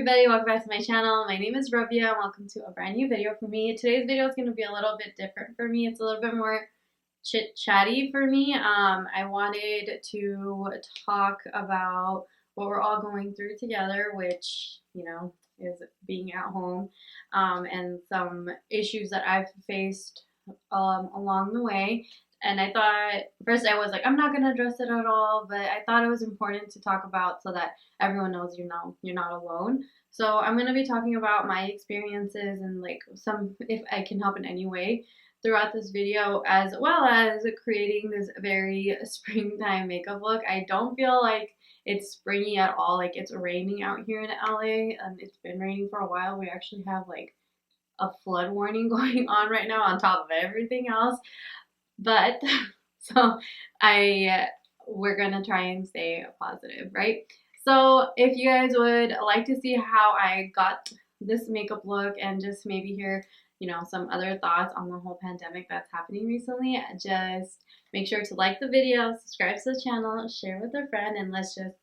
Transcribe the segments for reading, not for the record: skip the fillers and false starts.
everybody, welcome back to my channel. My name is Rabya and welcome to a brand new video for me. Today's video is going to be a little bit different for me. It's a little bit more chit-chatty for me. I wanted to talk about what we're all going through together, which, is being at home, and some issues that I've faced along the way. And I thought, first I was like, I'm not going to address it at all, but I thought it was important to talk about so that everyone knows you're not alone. So I'm going to be talking about my experiences and like if I can help in any way throughout this video, as well as creating this very springtime makeup look. I don't feel like it's springy at all. Like, it's raining out here in LA, and it's been raining for a while. We actually have like a flood warning going on right now on top of everything else. But so we're gonna try and stay positive, right? So if you guys would like to see how I got this makeup look and just maybe hear, some other thoughts on the whole pandemic that's happening recently, just make sure to like the video, subscribe to the channel, share with a friend, and let's just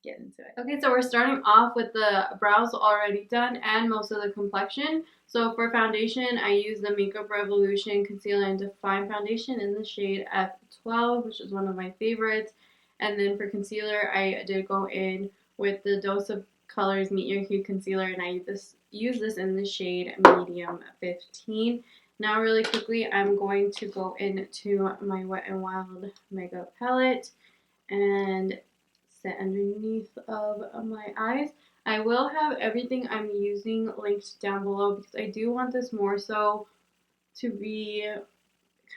get into it. Okay, so we're starting off with the brows already done and most of the complexion. So for foundation, I use the Makeup Revolution Conceal and Define Foundation in the shade F12, which is one of my favorites. And then for concealer, I did go in with the Dulce Colors Meet Your Hue Concealer, and I use this in the shade Medium 15. Now really quickly, I'm going to go into my Wet n Wild makeup palette and set underneath of my eyes. I will have everything I'm using linked down below because I do want this more so to be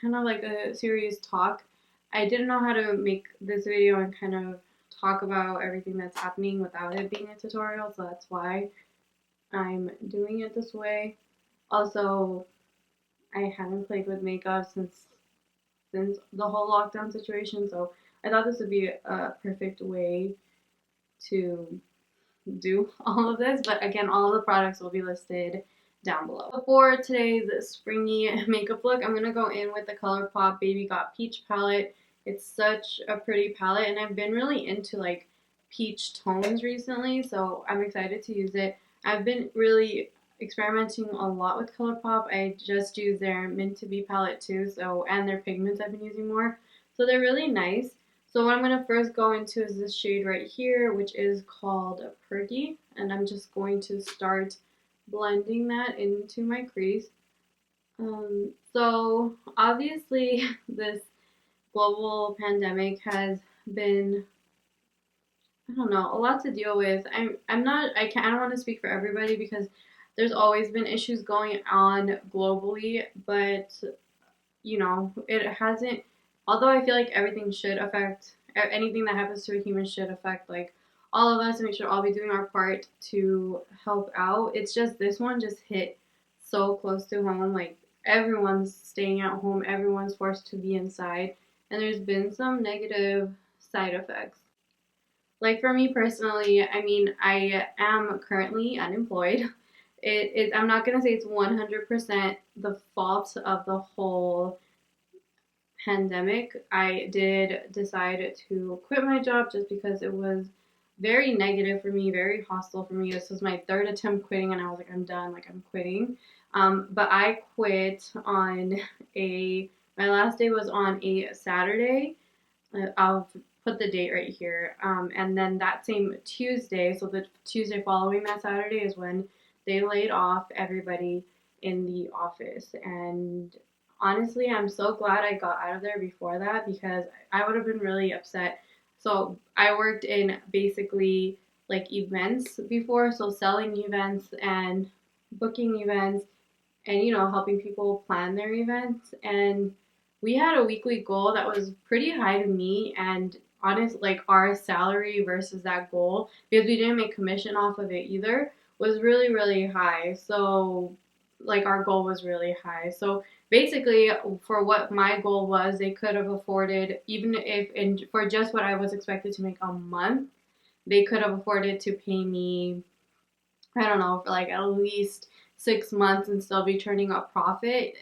kind of like a serious talk. I didn't know how to make this video and kind of talk about everything that's happening without it being a tutorial, so that's why I'm doing it this way. Also, I haven't played with makeup since the whole lockdown situation, so I thought this would be a perfect way to do all of this. But again, all of the products will be listed down below. For today's springy makeup look, I'm going to go in with the Colourpop Baby Got Peach palette. It's such a pretty palette, and I've been really into like peach tones recently, so I'm excited to use it. I've been really experimenting a lot with Colourpop. I just use their Mint to Be palette too, and their pigments I've been using more, so they're really nice. So what I'm going to first go into is this shade right here, which is called Perky, and I'm just going to start blending that into my crease. So obviously this global pandemic has been, I don't know, a lot to deal with. I don't want to speak for everybody because there's always been issues going on globally, but it hasn't, although I feel like everything should affect, anything that happens to a human should affect like all of us, and we should all be doing our part to help out. It's just this one just hit so close to home. Like, everyone's staying at home, everyone's forced to be inside, and there's been some negative side effects. Like, for me personally, I mean, I am currently unemployed. I'm not going to say it's 100% the fault of the whole pandemic. I did decide to quit my job just because it was very negative for me, very hostile for me. This was my third attempt quitting, and I was like, I'm done, like, I'm quitting. But I quit on my last day was on a Saturday. I'll put the date right here. And then that same Tuesday, so the Tuesday following that Saturday, is when they laid off everybody in the office. And honestly, I'm so glad I got out of there before that, because I would have been really upset. So I worked in basically like events before, so selling events and booking events and, helping people plan their events. And we had a weekly goal that was pretty high to me, and honestly, like, our salary versus that goal, because we didn't make commission off of it either, was really, really high. So like, our goal was really high. So basically, for what my goal was, they could have afforded, even if for just what I was expected to make a month, they could have afforded to pay me, I don't know, for like at least 6 months and still be turning a profit.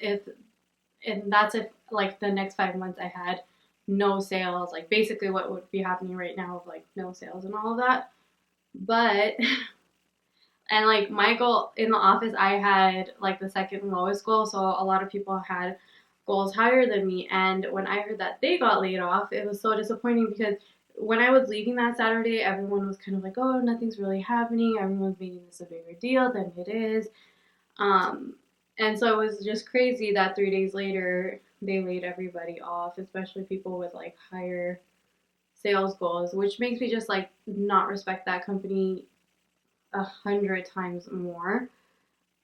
And that's if like the next 5 months I had no sales, like basically what would be happening right now of like no sales and all of that. But And like my goal in the office, I had like the second lowest goal, so a lot of people had goals higher than me. And when I heard that they got laid off, it was so disappointing because when I was leaving that Saturday, everyone was kind of like, "Oh, nothing's really happening. Everyone's making this a bigger deal than it is." Um, and so it was just crazy that 3 days later they laid everybody off, especially people with like higher sales goals, which makes me just like not respect that company 100 times more.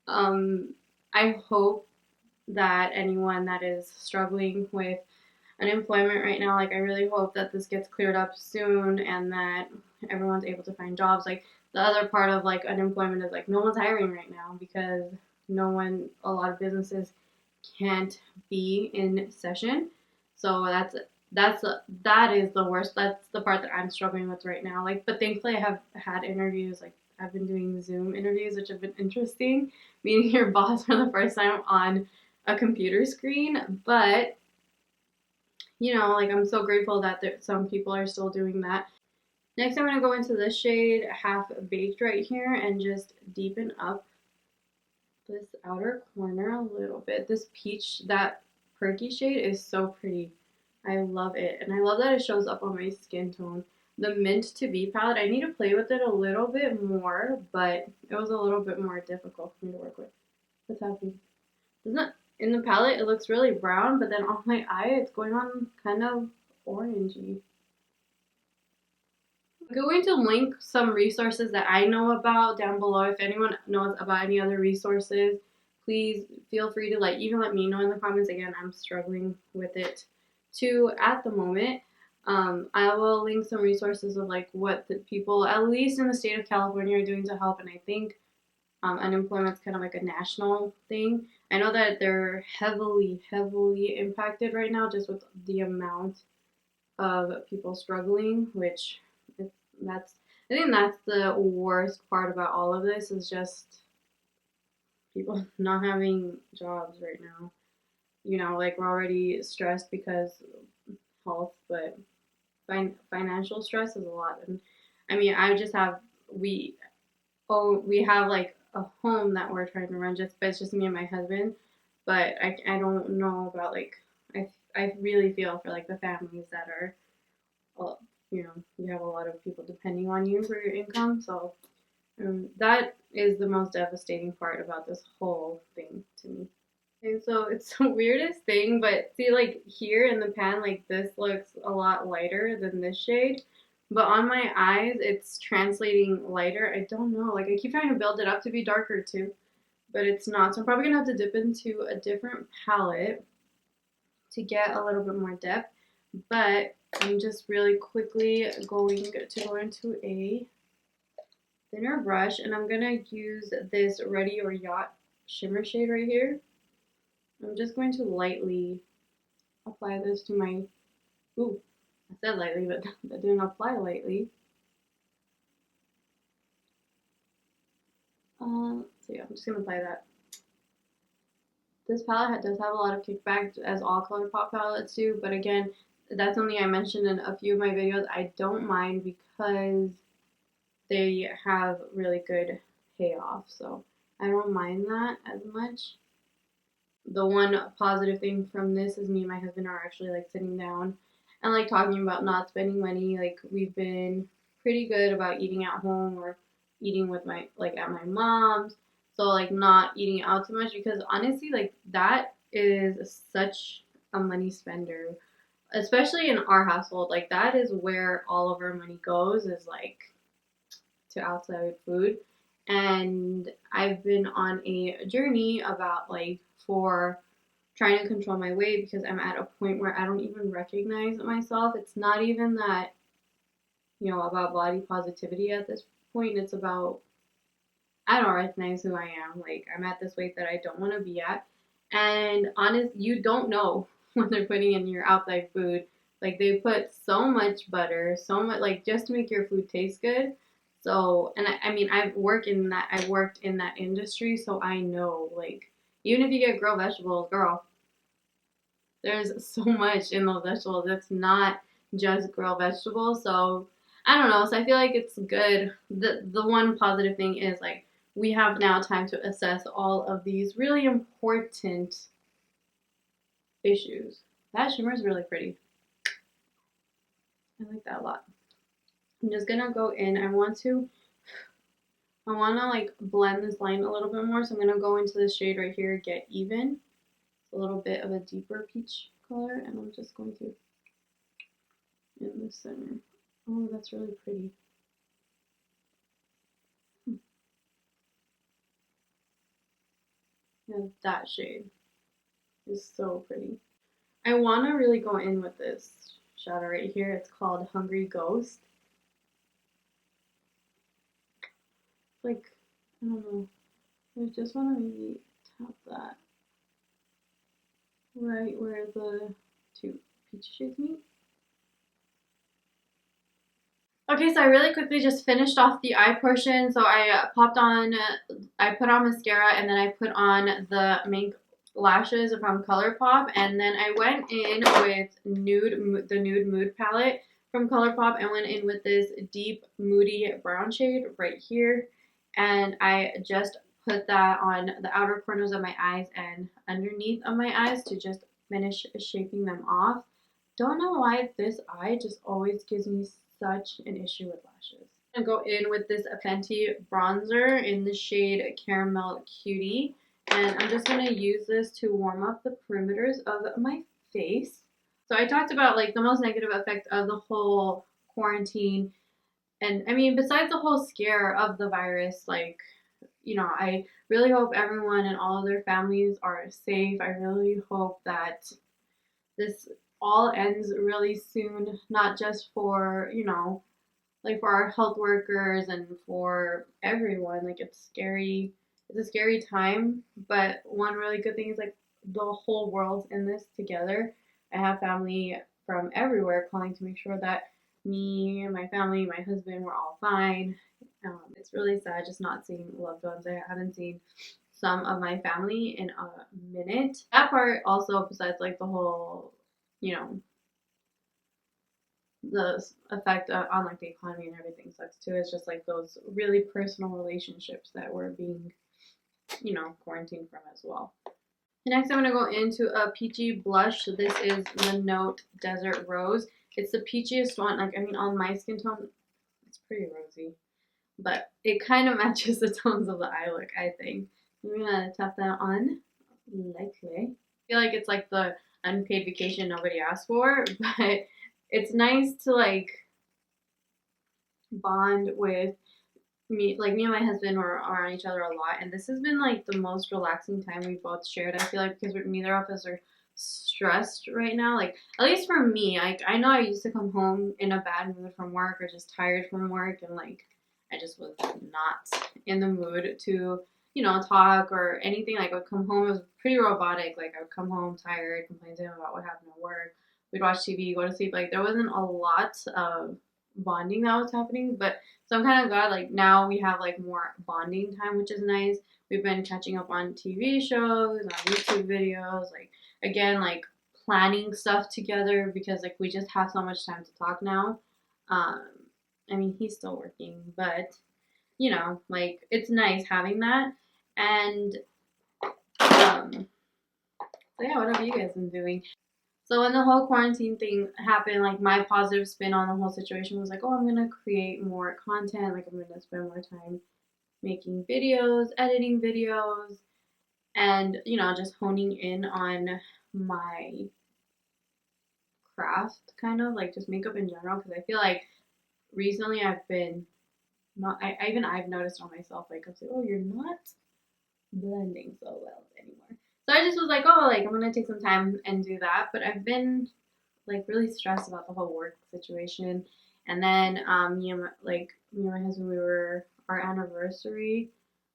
Um, I hope that anyone that is struggling with unemployment right now, like I really hope that this gets cleared up soon and that everyone's able to find jobs. Like the other part of like unemployment is like no one's hiring right now because a lot of businesses can't be in session. So that is the worst. That's the part that I'm struggling with right now. Like, but thankfully I have had interviews. Like I've been doing Zoom interviews, which have been interesting, meeting your boss for the first time on a computer screen. But like I'm so grateful that some people are still doing that. Next, I'm gonna go into this shade Half Baked right here and just deepen up this outer corner a little bit. This peach, that perky shade is so pretty. I love it. And I love that it shows up on my skin tone. The Mint to Be palette, I need to play with it a little bit more, but it was a little bit more difficult for me to work with. What's happening? Doesn't it, in the palette, it looks really brown, but then on my eye, it's going on kind of orangey. I'm going to link some resources that I know about down below. If anyone knows about any other resources, please feel free to even let me know in the comments. Again, I'm struggling with it too at the moment. I will link some resources of like what the people, at least in the state of California, are doing to help. And I think unemployment is kind of like a national thing. I know that they're heavily, heavily impacted right now just with the amount of people struggling, which that's I think that's the worst part about all of this is just people not having jobs right now. Like we're already stressed because of health, but financial stress is a lot. And I mean, I just have we have like a home that we're trying to run but it's just me and my husband. But I don't know about I really feel for like the families that are, well, you have a lot of people depending on you for your income. So that is the most devastating part about this whole thing to me. And so it's the weirdest thing, but see, like here in the pan, like this looks a lot lighter than this shade. But on my eyes, it's translating lighter. I don't know. Like I keep trying to build it up to be darker too, but it's not. So I'm probably gonna have to dip into a different palette to get a little bit more depth. But I'm just really quickly going to go into a thinner brush, and I'm gonna use this Ready or Yacht shimmer shade right here. I'm just going to lightly apply this to my, ooh, I said lightly, but that didn't apply lightly. So yeah, I'm just gonna apply that. This palette does have a lot of kickback, as all Colourpop palettes do, but again, that's something I mentioned in a few of my videos. I don't mind because they have really good payoff, so I don't mind that as much. The one positive thing from this is me and my husband are actually like sitting down and like talking about not spending money. Like we've been pretty good about eating at home or eating with my at my mom's. So like not eating out too much because honestly like that is such a money spender, especially in our household. Like that is where all of our money goes is like to outside food. And I've been on a journey about for trying to control my weight because I'm at a point where I don't even recognize myself. It's not even that, about body positivity at this point. It's about, I don't recognize who I am. Like, I'm at this weight that I don't want to be at. And you don't know what they're putting in your outside food. Like, they put so much butter, so much, just to make your food taste good. So, and I mean, I've worked in that industry, so I know, even if you get grilled vegetables, girl, there's so much in those vegetables. It's not just grilled vegetables. So I don't know. So I feel like it's good. The one positive thing is we have now time to assess all of these really important issues. That shimmer is really pretty. I like that a lot. I'm just gonna go in. I want to like blend this line a little bit more, so I'm gonna go into the shade right here, Get Even. It's a little bit of a deeper peach color, and I'm just going to in the center. Oh, that's really pretty. Yeah, that shade is so pretty. I want to really go in with this shadow right here. It's called Hungry Ghost. Like, I don't know. I just want to maybe tap that right where the two peach shades meet. Okay, so I really quickly just finished off the eye portion. So I put on mascara, and then I put on the Mink lashes from Colourpop, and then I went in with Nude, the Nude Mood palette from Colourpop, and went in with this deep moody brown shade right here, and I just put that on the outer corners of my eyes and underneath of my eyes to just finish shaping them off. Don't know why this eye just always gives me such an issue with lashes. I'm gonna go in with this Fenty bronzer in the shade Caramel Cutie, and I'm just gonna use this to warm up the perimeters of my face. So I talked about like the most negative effect of the whole quarantine, and I mean besides the whole scare of the virus, like, you know, I really hope everyone and all of their families are safe. I really hope that this all ends really soon, not just for, you know, like for our health workers and for everyone. Like, it's scary. It's a scary time, but one really good thing is like the whole world's in this together. I have family from everywhere calling to make sure that me, my family, my husband, we're all fine. It's really sad just not seeing loved ones. I haven't seen some of my family in a minute. That part also, besides like the whole, you know, the effect on like the economy and everything sucks too. It's just like those really personal relationships that we're being, you know, quarantined from as well. Next, I'm going to go into a peachy blush. This is the Note Desert Rose. It's the peachiest one. Like, I mean, on my skin tone, it's pretty rosy, but it kind of matches the tones of the eye look, I think. I'm going to tap that on lightly. I feel like it's like the unpaid vacation nobody asked for, but it's nice to like bond with me. Like, me and my husband are on each other a lot, and this has been like the most relaxing time we both shared. I feel like because neither of us are stressed right now. Like, at least for me, like, I know I used to come home in a bad mood from work or just tired from work, and like I just was not in the mood to, you know, talk or anything. Like, I would come home, it was pretty robotic. Like, I would come home tired, complain to him about what happened at work. We'd watch TV, go to sleep. Like, there wasn't a lot of bonding that was happening, but so I'm kind of glad like now we have like more bonding time, which is nice. We've been catching up on TV shows, on YouTube videos, like again, like planning stuff together because like we just have so much time to talk now. I mean, he's still working, but you know, like it's nice having that. And so yeah, what have you guys been doing? So when the whole quarantine thing happened, like my positive spin on the whole situation was like, oh, I'm gonna create more content. Like, I'm gonna spend more time making videos, editing videos, and, you know, just honing in on my craft, kind of like just makeup in general. Because I feel like recently I've been not. I've noticed on myself, like, I was like, oh, you're not blending so well anymore. So I just was like, oh, like I'm gonna take some time and do that. But I've been like really stressed about the whole work situation. And then me and my husband, our anniversary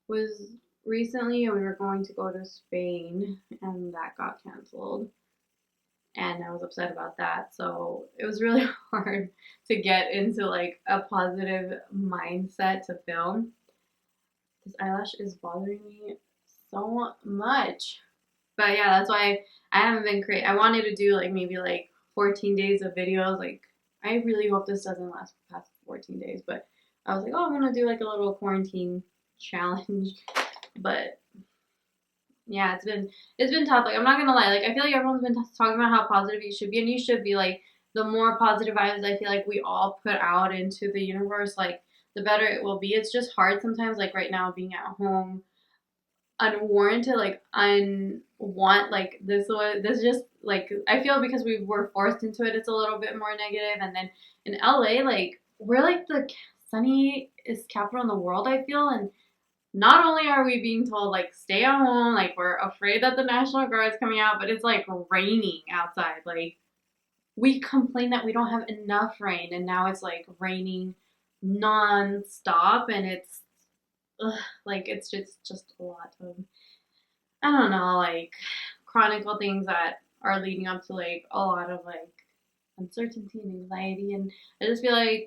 was recently, and we were going to go to Spain, and that got canceled. And I was upset about that. So it was really hard to get into like a positive mindset to film. This eyelash is bothering me so much. But yeah, that's why I haven't been I wanted to do like maybe like 14 days of videos. Like, I really hope this doesn't last past 14 days. But I was like, oh, I'm gonna do like a little quarantine challenge. But yeah, it's been tough. Like, I'm not gonna lie. Like, I feel like everyone's been talking about how positive you should be, and you should be. Like, the more positive vibes I feel like we all put out into the universe, like, the better it will be. It's just hard sometimes. Like right now, being at home, unwarranted, like like this just like I feel because we were forced into it. It's a little bit more negative, and then in LA, like we're like the sunniest capital in the world. I feel, and not only are we being told like stay at home, like we're afraid that the National Guard is coming out, but it's like raining outside. Like we complain that we don't have enough rain, and now it's like raining non-stop, and it's ugh, like it's just a lot of I don't know, like chronicle things that are leading up to like a lot of like uncertainty and anxiety, and I just feel like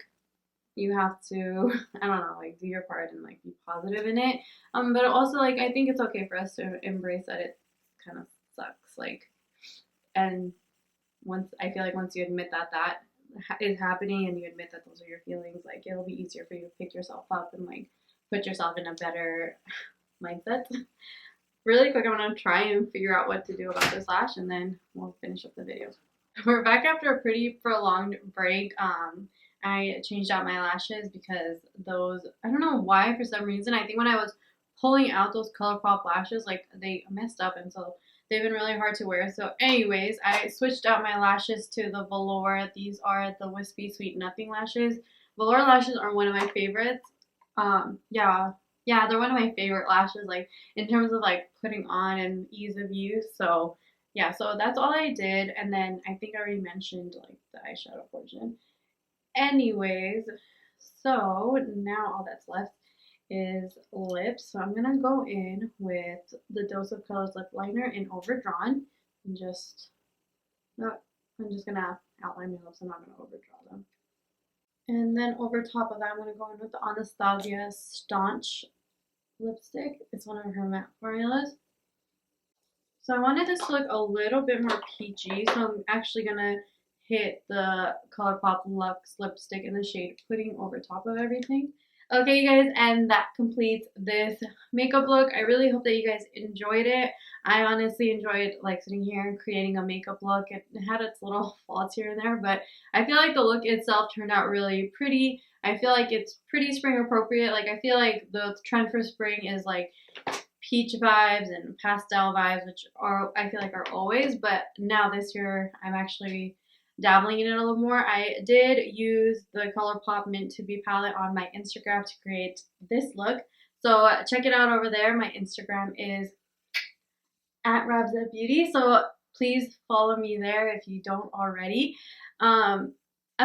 you have to I don't know, like do your part and like be positive in it. But also like I think it's okay for us to embrace that it kind of sucks, like, and once I feel like once you admit that that is happening and you admit that those are your feelings, like it'll be easier for you to pick yourself up and like put yourself in a better mindset. Really quick, I'm gonna try and figure out what to do about this lash, and then we'll finish up the video. We're back after a pretty prolonged break. I changed out my lashes because those, I don't know why, for some reason, I think when I was pulling out those Colourpop lashes, like they messed up, and so they've been really hard to wear. So anyways, I switched out my lashes to the Velour. These are the Whispie Sweet Nothing lashes. Velour lashes are one of my favorites. Yeah, they're one of my favorite lashes, like in terms of like putting on and ease of use. So yeah, so that's all I did, and then I think I already mentioned like the eyeshadow portion. Anyways, so now all that's left is lips. So I'm gonna go in with the Dose of Colors lip liner in Overdrawn, and just no, I'm just gonna outline my lips. I'm not gonna overdraw them. And then over top of that, I'm gonna go in with the Anastasia Staunch lipstick. It's one of her matte formulas. So I wanted this to look a little bit more peachy, so I'm actually gonna hit the Colourpop Luxe lipstick in the shade Pudding over top of everything. Okay, you guys, and that completes this makeup look. I really hope that you guys enjoyed it. I honestly enjoyed like sitting here and creating a makeup look. It had its little faults here and there, but I feel like the look itself turned out really pretty. I feel like it's pretty spring appropriate. Like I feel like the trend for spring is like peach vibes and pastel vibes, which are I feel like are always, but now this year I'm actually dabbling in it a little more. I did use the Colourpop Mint to Be palette on my Instagram to create this look, so check it out over there. My Instagram is at Rabya Beauty, so please follow me there if you don't already. I'm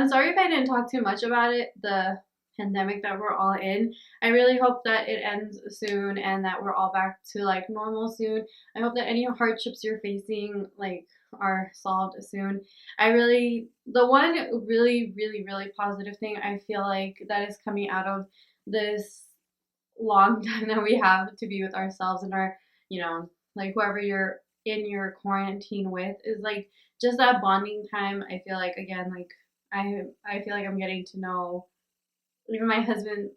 sorry if I didn't talk too much about it, the pandemic that we're all in. I really hope that it ends soon and that we're all back to like normal soon. I hope that any hardships you're facing like are solved soon. The one really positive thing I feel like that is coming out of this long time that we have to be with ourselves and our, you know, like whoever you're in your quarantine with is like just that bonding time. I feel like again, like I feel like I'm getting to know even my husband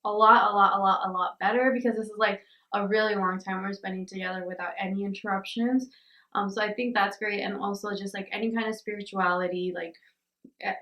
a lot better, because this is like a really long time we're spending together without any interruptions. So I think that's great, and also just like any kind of spirituality, like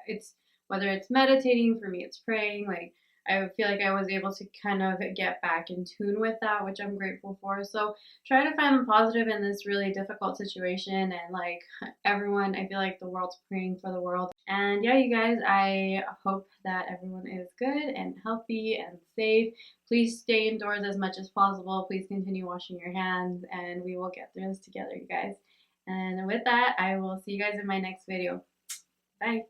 it's whether it's meditating, for me it's praying, like I feel like I was able to kind of get back in tune with that, which I'm grateful for. So try to find the positive in this really difficult situation, and like everyone, I feel like the world's praying for the world. And yeah, you guys, I hope that everyone is good and healthy and safe. Please stay indoors as much as possible. Please continue washing your hands, and we will get through this together, you guys. And with that, I will see you guys in my next video. Bye.